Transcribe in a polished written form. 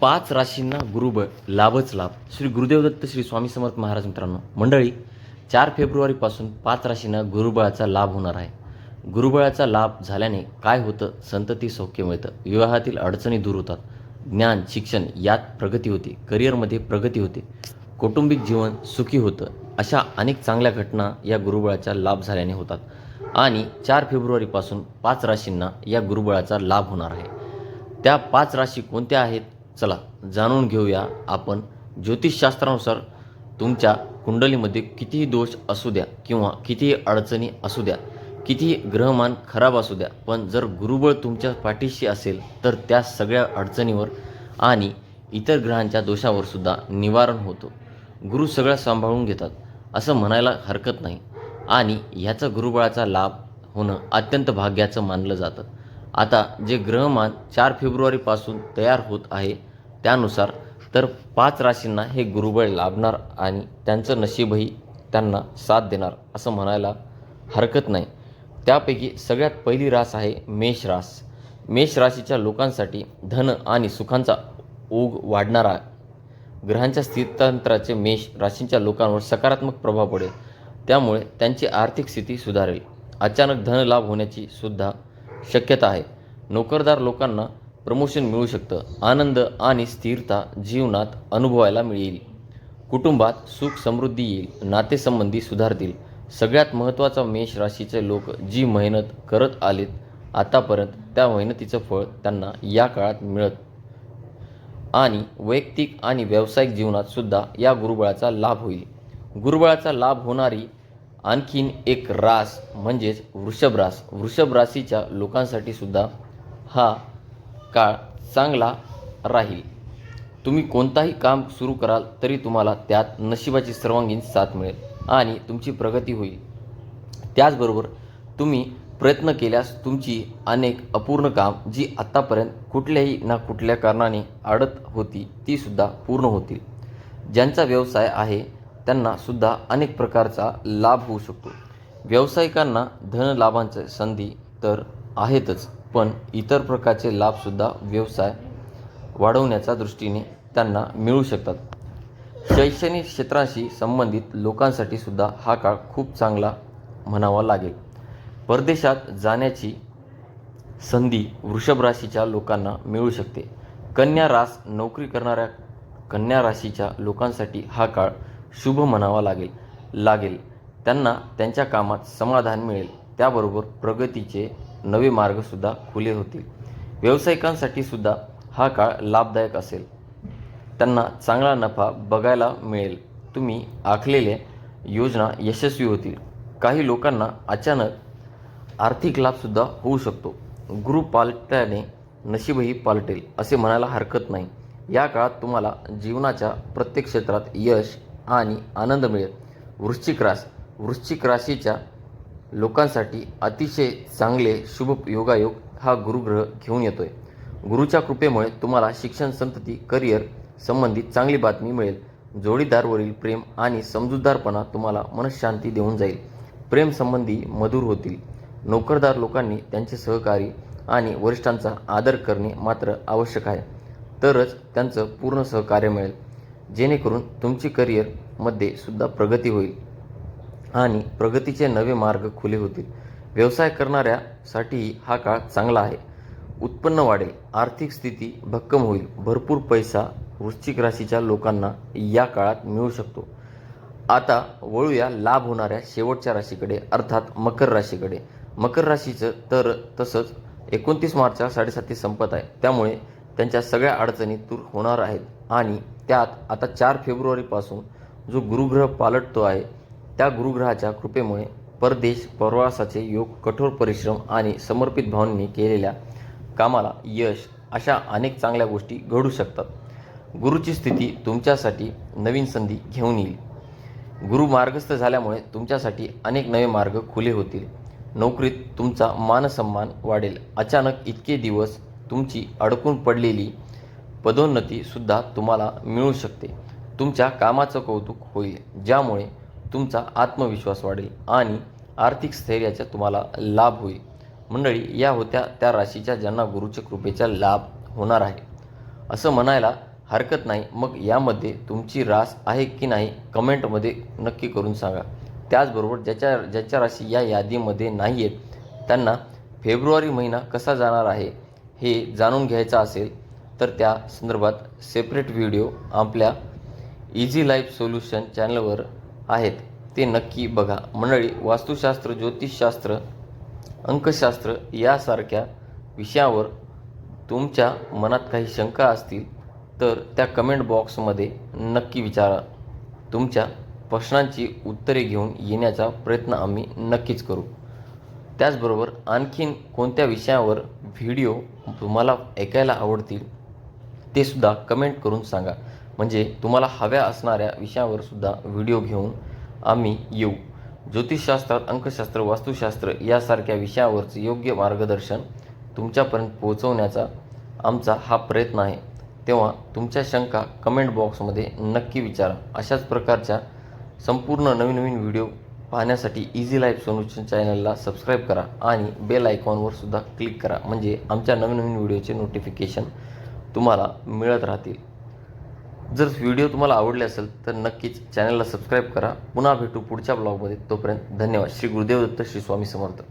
5 राशींना गुरुबळ, लाभच लाभ. श्री गुरुदेव दत्त श्री स्वामी समर्थ महाराज. मित्रांनो मंडळी, 4 फेब्रुवारीपासून 5 राशींना गुरुबळाचा लाभ होणार आहे. गुरुबळाचा लाभ झाल्याने काय होतं? संतती सौख्य मिळतं, विवाहातील अडचणी दूर होतात, ज्ञान शिक्षण यात प्रगती होते, करिअरमध्ये प्रगती होते, कौटुंबिक जीवन सुखी होतं. अशा अनेक चांगल्या घटना या गुरुबळाचा लाभ झाल्याने होतात. आणि 4 फेब्रुवारीपासून 5 राशींना या गुरुबळाचा लाभ होणार आहे. त्या 5 राशी कोणत्या आहेत? चला जाणून घेऊया आपण. ज्योतिषशास्त्रानुसार तुमच्या कुंडलीमध्ये कितीही दोष असू द्या किंवा कितीही अडचणी असू द्या, कितीही ग्रहमान खराब असू द्या, पण जर गुरुबळ तुमच्या पाठीशी असेल तर त्या सगळ्या अडचणीवर आणि इतर ग्रहांच्या दोषावर सुद्धा निवारण होतं. गुरु सगळं सांभाळून घेतात असं म्हणायला हरकत नाही. आणि ह्याचा गुरुबळाचा लाभ होणं अत्यंत भाग्याचं मानलं जातं. आता जे ग्रहमान 4 फेब्रुवारीपासून तयार होत आहे त्यानुसार तर 5 राशींना हे गुरुबळ लाभणार आणि त्यांचं नशीबही त्यांना साथ देणार असं म्हणायला हरकत नाही. त्यापैकी सगळ्यात पहिली रास आहे मेष रास. मेष राशीच्या लोकांसाठी धन आणि सुखांचा ओघ वाढणारा ग्रहांच्या स्थित्यंतराचे मेष राशींच्या लोकांवर सकारात्मक प्रभाव पडेल. त्यामुळे त्यांची आर्थिक स्थिती सुधारेल. अचानक धन लाभ होण्याची सुद्धा शक्यता आहे. नोकरदार लोकांना प्रमोशन मिळू शकतं. आनंद आणि स्थिरता जीवनात अनुभवायला मिळेल. कुटुंबात सुख समृद्धी येईल. नातेसंबंधी सुधारतील. सगळ्यात महत्त्वाचा, मेष राशीचे लोक जी मेहनत करत आलेत आतापर्यंत त्या मेहनतीचं फळ त्यांना या काळात मिळत आणि वैयक्तिक आणि व्यावसायिक जीवनात सुद्धा या गुरुबळाचा लाभ होईल. गुरुबळाचा लाभ होणारी आणखीन एक रास म्हणजेच वृषभ रास. वृषभ राशीच्या लोकांसाठी सुद्धा हा काळ चांगला राहील. तुम्ही कोणताही काम सुरू कराल तरी तुम्हाला त्यात नशिबाची सर्वांगीण साथ मिळेल आणि तुमची प्रगती होईल. त्याचबरोबर तुम्ही प्रयत्न केल्यास तुमची अनेक अपूर्ण काम जी आत्तापर्यंत कुठल्याही ना कुठल्या कारणाने अडत होती ती सुद्धा पूर्ण होतील. ज्यांचा व्यवसाय आहे त्यांना सुद्धा अनेक प्रकारचा लाभ होऊ शकतो. व्यावसायिकांना धनलाभांच्या संधी तर आहेतच, पण इतर प्रकारचे लाभसुद्धा व्यवसाय वाढवण्याच्या दृष्टीने त्यांना मिळू शकतात. शैक्षणिक क्षेत्राशी संबंधित लोकांसाठी सुद्धा हा काळ खूप चांगला म्हणावा लागेल. परदेशात जाण्याची संधी वृषभ राशीच्या लोकांना मिळू शकते. कन्या रास. नोकरी करणाऱ्या कन्या राशीच्या लोकांसाठी हा काळ शुभ म्हणावा लागेल. त्यांना त्यांच्या कामात समाधान मिळेल. त्याबरोबर प्रगतीचे नवे मार्गसुद्धा खुले होतील. व्यावसायिकांसाठी सुद्धा हा काळ लाभदायक असेल. त्यांना चांगला नफा बघायला मिळेल. तुम्ही आखलेल्या योजना यशस्वी होतील. काही लोकांना अचानक आर्थिक लाभसुद्धा होऊ शकतो. गुरु पालटल्याने नशीबही पालटेल असे म्हणायला हरकत नाही. या काळात तुम्हाला जीवनाच्या प्रत्येक क्षेत्रात यश आणि आनंद मिळेल. वृश्चिक रास. वृश्चिक राशीच्या लोकांसाठी अतिशय चांगले शुभ योगायोग हा गुरुग्रह घेऊन येतोय. गुरुच्या कृपेमुळे तुम्हाला शिक्षण, संतती, करिअर संबंधित चांगली बातमी मिळेल. जोडीदारावरील प्रेम आणि समजूतदारपणा तुम्हाला मनःशांती देऊन जाईल. प्रेम संबंधी मधुर होतील. नोकरदार लोकांनी त्यांचे सहकारी आणि वरिष्ठांचा आदर करणे मात्र आवश्यक आहे, तरच त्यांचं पूर्ण सहकार्य मिळेल, जेणेकरून तुमची करिअरमध्ये सुद्धा प्रगती होईल आणि प्रगतीचे नवे मार्ग खुले होतील. व्यवसाय करणाऱ्यासाठीही हा काळ चांगला आहे. उत्पन्न वाढेल. आर्थिक स्थिती भक्कम होईल. भरपूर पैसा वृश्चिक राशीच्या लोकांना या काळात मिळू शकतो. आता वळूया लाभ होणाऱ्या शेवटच्या राशीकडे, अर्थात मकर राशीकडे. मकर राशीचं तर तसंच 29 मार्चला 7:30 संपत आहे. त्यामुळे त्यांच्या सगळ्या अडचणी दूर होणार आहेत. आणि त्यात आता 4 फेब्रुवारीपासून जो गुरुग्रह पालटतो आहे त्या गुरुग्रहाच्या कृपेमुळे परदेश प्रवासाचे योग, कठोर परिश्रम आणि समर्पित भावनेने केलेल्या कामाला यश अशा अनेक चांगल्या गोष्टी घडू शकतात. गुरुची स्थिती तुमच्यासाठी नवीन संधी घेऊन येईल. गुरु मार्गस्थ झाल्यामुळे तुमच्यासाठी अनेक नवे मार्ग खुले होतील. नोकरीत तुमचा मानसन्मान वाढेल. अचानक इतके दिवस तुमची अडकून पडलेली पदोन्नती सुद्धा तुम्हाला मिळू शकते. तुमच्या कामाचं कौतुक होईल, ज्यामुळे तुमचा आत्मविश्वास वाढेल आणि आर्थिक स्थैर्याचा तुम्हाला लाभ होईल. मंडळी, या होत्या त्या राशीच्या ज्यांना गुरुच्या कृपेचा लाभ होणार आहे. असं म्हणायला हरकत नाही. मग यामध्ये तुमची रास आहे की नाही कमेंटमध्ये नक्की करून सांगा. त्याचबरोबर ज्याच्या राशी या यादीमध्ये नाही आहेत त्यांना फेब्रुवारी महिना कसा जाणार आहे हे जाणून घ्यायचं असेल तर त्या संदर्भात सेपरेट व्हिडिओ आपल्या इझी लाईफ सोल्युशन चॅनलवर आहेत, ते नक्की बघा. मंडळी, वास्तुशास्त्र, ज्योतिषशास्त्र, अंकशास्त्र यासारख्या विषयावर तुमच्या मनात काही शंका असतील तर त्या कमेंट बॉक्समध्ये नक्की विचारा. तुमच्या प्रश्नांची उत्तरे घेऊन येण्याचा प्रयत्न आम्ही नक्कीच करू. त्याचबरोबर आणखीन कोणत्या विषयावर व्हिडिओ तुम्हाला ऐकायला आवडतील ते सुद्धा कमेंट करून सांगा. म्हणजे तुम्हाला हव्या असणाऱ्या विषयावर सुद्धा व्हिडिओ घेऊन आम्ही येऊ. ज्योतिषशास्त्रात, अंकशास्त्र, वास्तुशास्त्र यासारख्या विषयावरचं योग्य मार्गदर्शन तुमच्यापर्यंत पोहोचवण्याचा आमचा हा प्रयत्न आहे. तेव्हा तुमच्या शंका कमेंट बॉक्समध्ये नक्की विचारा. अशाच प्रकारच्या संपूर्ण नवीन व्हिडिओ पाहण्यासाठी इझी लाईफ सोल्युशन चॅनलला सबस्क्राईब करा आणि बेल आयकॉनवर सुद्धा क्लिक करा. म्हणजे आमच्या नवीन व्हिडिओचे नोटिफिकेशन तुम्हाला मिळत राहतील. जर व्हिडिओ तुम्हाला आवडले असेल तर नक्कीच चॅनलला सबस्क्राईब करा. पुन्हा भेटू पुढच्या ब्लॉगमध्ये. तोपर्यंत धन्यवाद. श्री गुरुदेव दत्त, श्री स्वामी समर्थ.